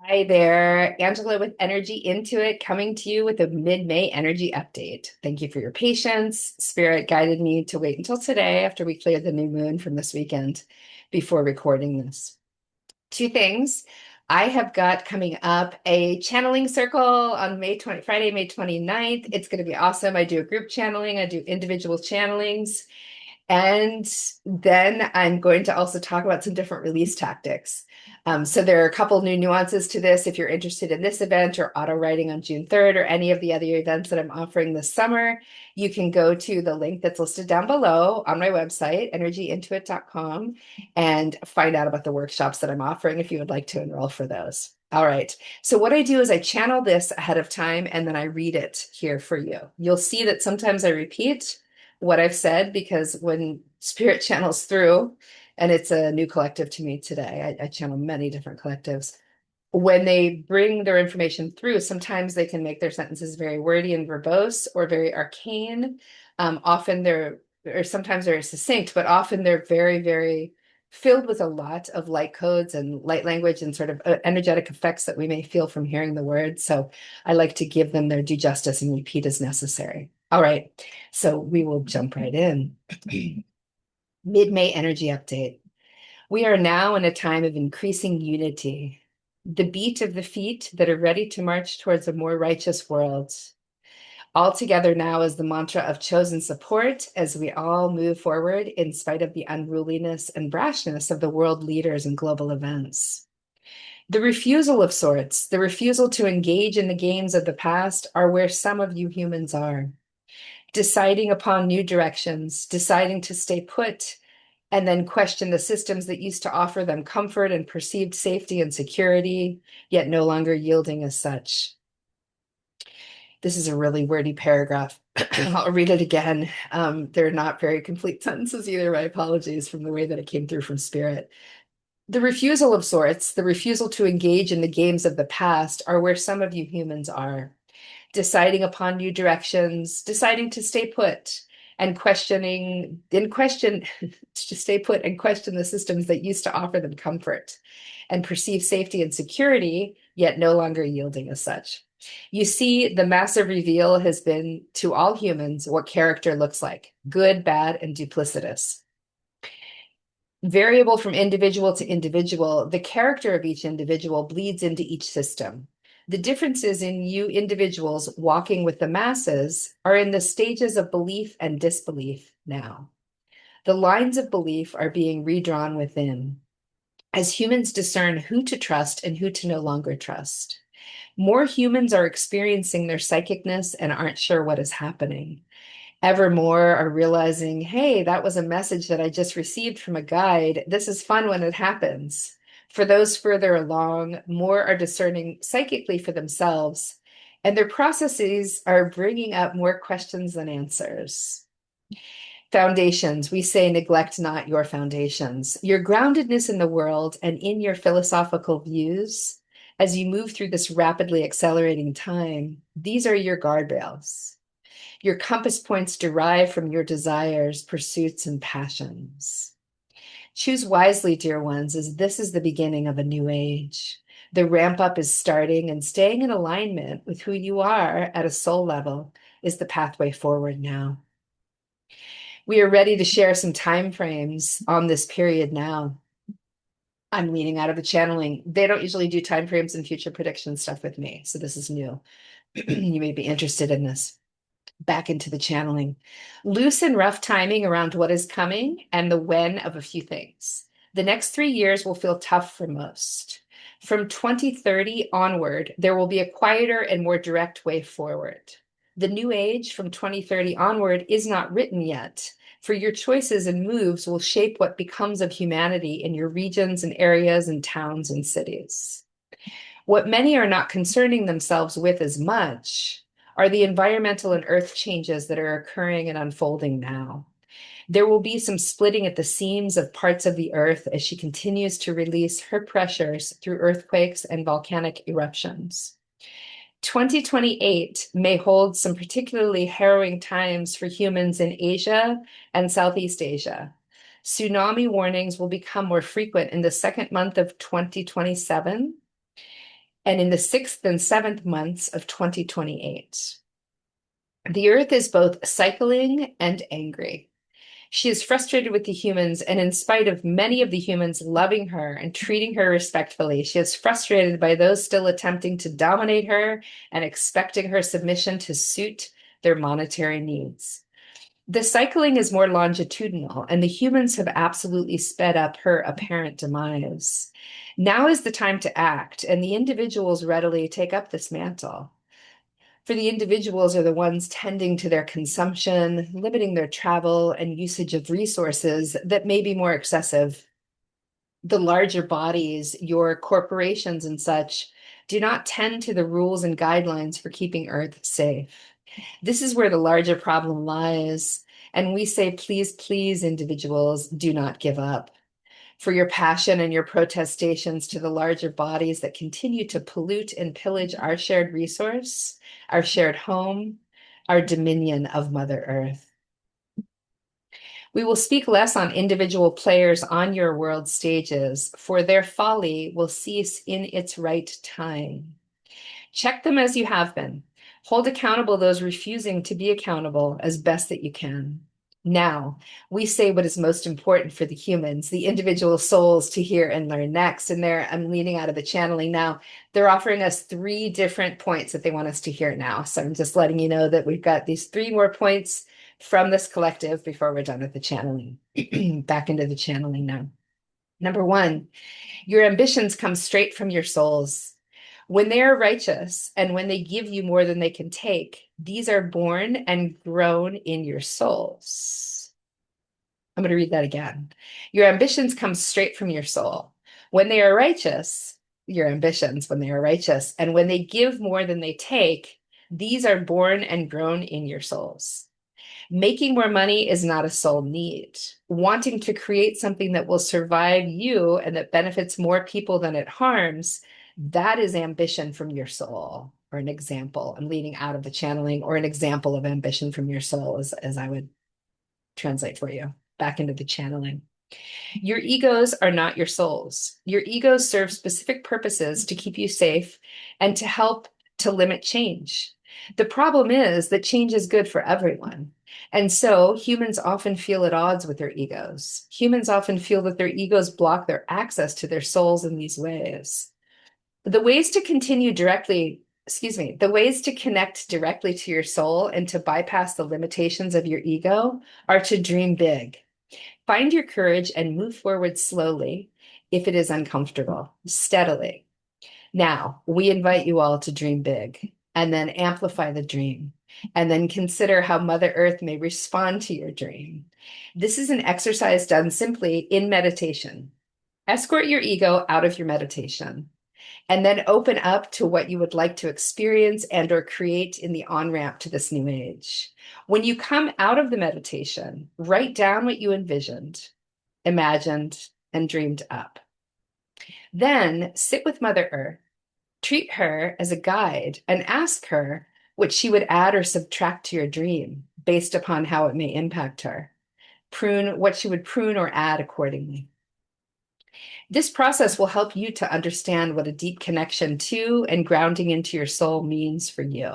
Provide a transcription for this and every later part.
Hi there, Angela with Energy Intuit coming to you with a mid-May energy update. Thank you for your patience. Spirit guided me to wait until today after we cleared the new moon from this weekend before recording this. Two things. I have got coming up a channeling circle on Friday, May 29th. It's going to be awesome. I do a group channeling, I do individual channelings. And then I'm going to also talk about some different release tactics. So there are a couple new nuances to this. If you're interested in this event or auto writing on June 3rd or any of the other events that I'm offering this summer, you can go to the link that's listed down below on my website, energyintuit.com, and find out about the workshops that I'm offering if you would like to enroll for those. All right. So what I do is I channel this ahead of time and then I read it here for you. You'll see that sometimes I repeat what I've said because when spirit channels through, and it's a new collective to me today, I channel many different collectives. When they bring their information through, sometimes they can make their sentences very wordy and verbose or very arcane. Often they're, or sometimes they're succinct, but often they're very, very filled with a lot of light codes and light language and sort of energetic effects that we may feel from hearing the words. So I like to give them their due justice and repeat as necessary. All right, so we will jump right in. Mid-May energy update. We are now in a time of increasing unity, the beat of the feet that are ready to march towards a more righteous world. All together now is the mantra of chosen support as we all move forward in spite of the unruliness and brashness of the world leaders and global events. The refusal of sorts, the refusal to engage in the games of the past, are where some of you humans are. Deciding upon new directions, deciding to stay put, and then question the systems that used to offer them comfort and perceived safety and security, yet no longer yielding as such. This is a really wordy paragraph. I'll read it again. They're not very complete sentences either. My apologies from the way that it came through from spirit. The refusal of sorts, the refusal to engage in the games of the past, are where some of you humans are. Deciding upon new directions, deciding to stay put, and to stay put and question the systems that used to offer them comfort and perceive safety and security, yet no longer yielding as such. You see, the massive reveal has been to all humans what character looks like: good, bad, and duplicitous. Variable from individual to individual, the character of each individual bleeds into each system. The differences in you individuals walking with the masses are in the stages of belief and disbelief now. The lines of belief are being redrawn within as humans discern who to trust and who to no longer trust. More humans are experiencing their psychicness and aren't sure what is happening. Ever more are realizing, hey, that was a message that I just received from a guide. This is fun when it happens. For those further along, more are discerning psychically for themselves, and their processes are bringing up more questions than answers. Foundations, we say, neglect not your foundations. Your groundedness in the world and in your philosophical views, as you move through this rapidly accelerating time, these are your guardrails. Your compass points derive from your desires, pursuits, and passions. Choose wisely, dear ones, as this is the beginning of a new age. The ramp up is starting, and staying in alignment with who you are at a soul level is the pathway forward now. We are ready to share some time frames on this period now. I'm leaning out of the channeling. They don't usually do time frames and future prediction stuff with me, so this is new. You may be interested in this. Back into the channeling. Loose and rough timing around what is coming and the when of a few things. The next 3 years will feel tough for most. From 2030 onward, there will be a quieter and more direct way forward. The new age from 2030 onward is not written yet, for your choices and moves will shape what becomes of humanity in your regions and areas and towns and cities. What many are not concerning themselves with as much are the environmental and earth changes that are occurring and unfolding now. There will be some splitting at the seams of parts of the earth as she continues to release her pressures through earthquakes and volcanic eruptions. 2028 may hold some particularly harrowing times for humans in Asia and Southeast Asia. Tsunami warnings will become more frequent in the second month of 2027. and in the 6th and 7th months of 2028. The Earth is both cycling and angry. She is frustrated with the humans, and in spite of many of the humans loving her and treating her respectfully, she is frustrated by those still attempting to dominate her and expecting her submission to suit their monetary needs. The cycling is more longitudinal, and the humans have absolutely sped up her apparent demise. Now is the time to act, and the individuals readily take up this mantle. For the individuals are the ones tending to their consumption, limiting their travel and usage of resources that may be more excessive. The larger bodies, your corporations and such, do not tend to the rules and guidelines for keeping Earth safe. This is where the larger problem lies. And we say, please, please, individuals, do not give up. For your passion and your protestations to the larger bodies that continue to pollute and pillage our shared resource, our shared home, our dominion of Mother Earth. We will speak less on individual players on your world stages, for their folly will cease in its right time. Check them as you have been. Hold accountable those refusing to be accountable as best that you can. Now, we say what is most important for the humans, the individual souls to hear and learn next. And there, I'm leaning out of the channeling now. They're offering us 3 different points that they want us to hear now. So I'm just letting you know that we've got these 3 more points from this collective before we're done with the channeling. Back into the channeling now. Number 1, your ambitions come straight from your souls. When they are righteous and when they give you more than they can take, these are born and grown in your souls. I'm going to read that again. Your ambitions come straight from your soul. When they are righteous, your ambitions, when they are righteous, and when they give more than they take, these are born and grown in your souls. Making more money is not a soul need. Wanting to create something that will survive you and that benefits more people than it harms, that is ambition from your soul, or an example. I'm leading out of the channeling, or an example of ambition from your soul, as I would translate for you. Back into the channeling. Your egos are not your souls. Your egos serve specific purposes to keep you safe and to help to limit change. The problem is that change is good for everyone. And so humans often feel at odds with their egos. Humans often feel that their egos block their access to their souls in these ways. The ways to connect directly to your soul and to bypass the limitations of your ego are to dream big. Find your courage and move forward slowly if it is uncomfortable, steadily. Now, we invite you all to dream big and then amplify the dream, and then consider how Mother Earth may respond to your dream. This is an exercise done simply in meditation. Escort your ego out of your meditation, and then open up to what you would like to experience and or create in the on-ramp to this new age. When you come out of the meditation, write down what you envisioned, imagined, and dreamed up. Then sit with Mother Earth, treat her as a guide, and ask her what she would add or subtract to your dream based upon how it may impact her. What she would prune or add accordingly. This process will help you to understand what a deep connection to and grounding into your soul means for you.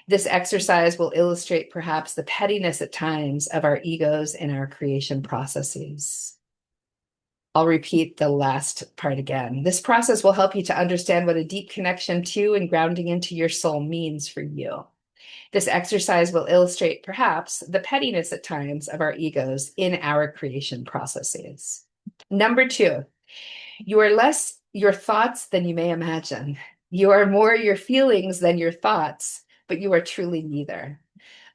This exercise will illustrate perhaps the pettiness at times of our egos in our creation processes. I'll repeat the last part again. This process will help you to understand what a deep connection to and grounding into your soul means for you. This exercise will illustrate perhaps the pettiness at times of our egos in our creation processes. Number 2, you are less your thoughts than you may imagine. You are more your feelings than your thoughts, but you are truly neither.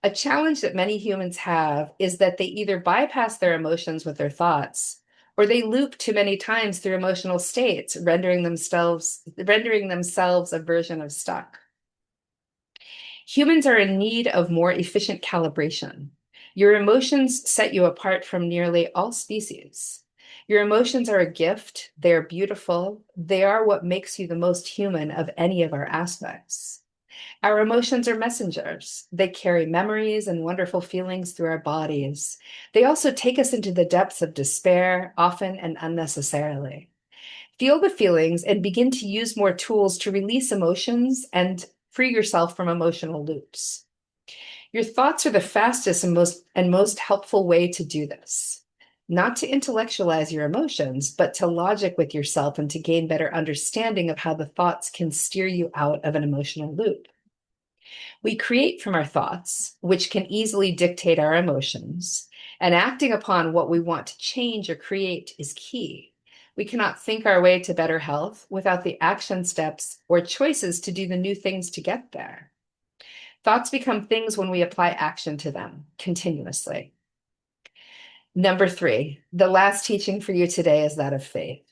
A challenge that many humans have is that they either bypass their emotions with their thoughts, or they loop too many times through emotional states, rendering themselves a version of stuck. Humans are in need of more efficient calibration. Your emotions set you apart from nearly all species. Your emotions are a gift. They are beautiful. They are what makes you the most human of any of our aspects. Our emotions are messengers. They carry memories and wonderful feelings through our bodies. They also take us into the depths of despair, often and unnecessarily. Feel the feelings and begin to use more tools to release emotions and free yourself from emotional loops. Your thoughts are the fastest and most helpful way to do this. Not to intellectualize your emotions, but to logic with yourself and to gain better understanding of how the thoughts can steer you out of an emotional loop. We create from our thoughts, which can easily dictate our emotions, and acting upon what we want to change or create is key. We cannot think our way to better health without the action steps or choices to do the new things to get there. Thoughts become things when we apply action to them continuously. Number 3, the last teaching for you today is that of faith.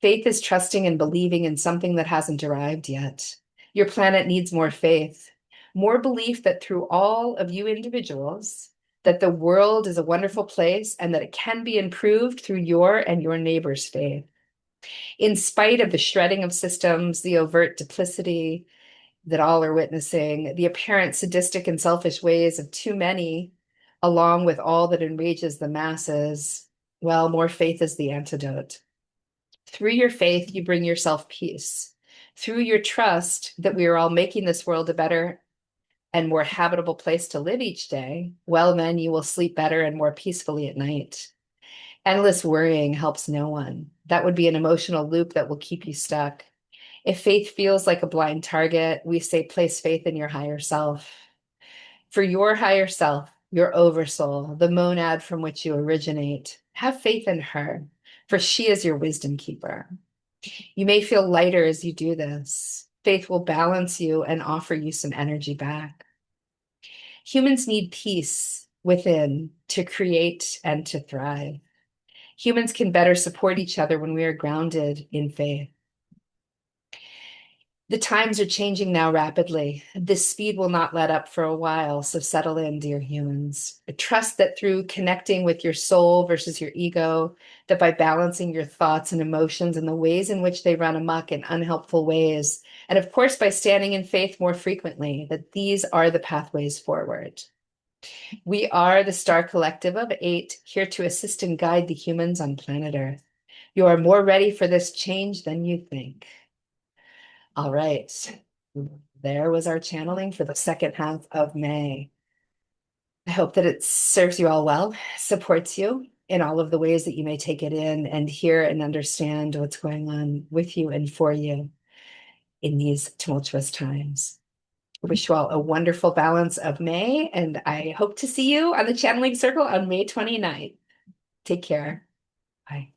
Faith is trusting and believing in something that hasn't arrived yet. Your planet needs more faith, more belief that through all of you individuals, that the world is a wonderful place and that it can be improved through your and your neighbor's faith. In spite of the shredding of systems, the overt duplicity that all are witnessing, the apparent sadistic and selfish ways of too many, along with all that enrages the masses, well, more faith is the antidote. Through your faith, you bring yourself peace. Through your trust that we are all making this world a better and more habitable place to live each day, well, then you will sleep better and more peacefully at night. Endless worrying helps no one. That would be an emotional loop that will keep you stuck. If faith feels like a blind target, we say place faith in your higher self. For your higher self, your oversoul, the monad from which you originate, have faith in her, for she is your wisdom keeper. You may feel lighter as you do this. Faith will balance you and offer you some energy back. Humans need peace within to create and to thrive. Humans can better support each other when we are grounded in faith. The times are changing now rapidly. This speed will not let up for a while, so settle in, dear humans. Trust that through connecting with your soul versus your ego, that by balancing your thoughts and emotions and the ways in which they run amok in unhelpful ways, and of course by standing in faith more frequently, that these are the pathways forward. We are the Star Collective of 8, here to assist and guide the humans on planet Earth. You are more ready for this change than you think. All right. There was our channeling for the second half of May. I hope that it serves you all well, supports you in all of the ways that you may take it in and hear and understand what's going on with you and for you in these tumultuous times. I wish you all a wonderful balance of May, and I hope to see you on the Channeling Circle on May 29th. Take care. Bye.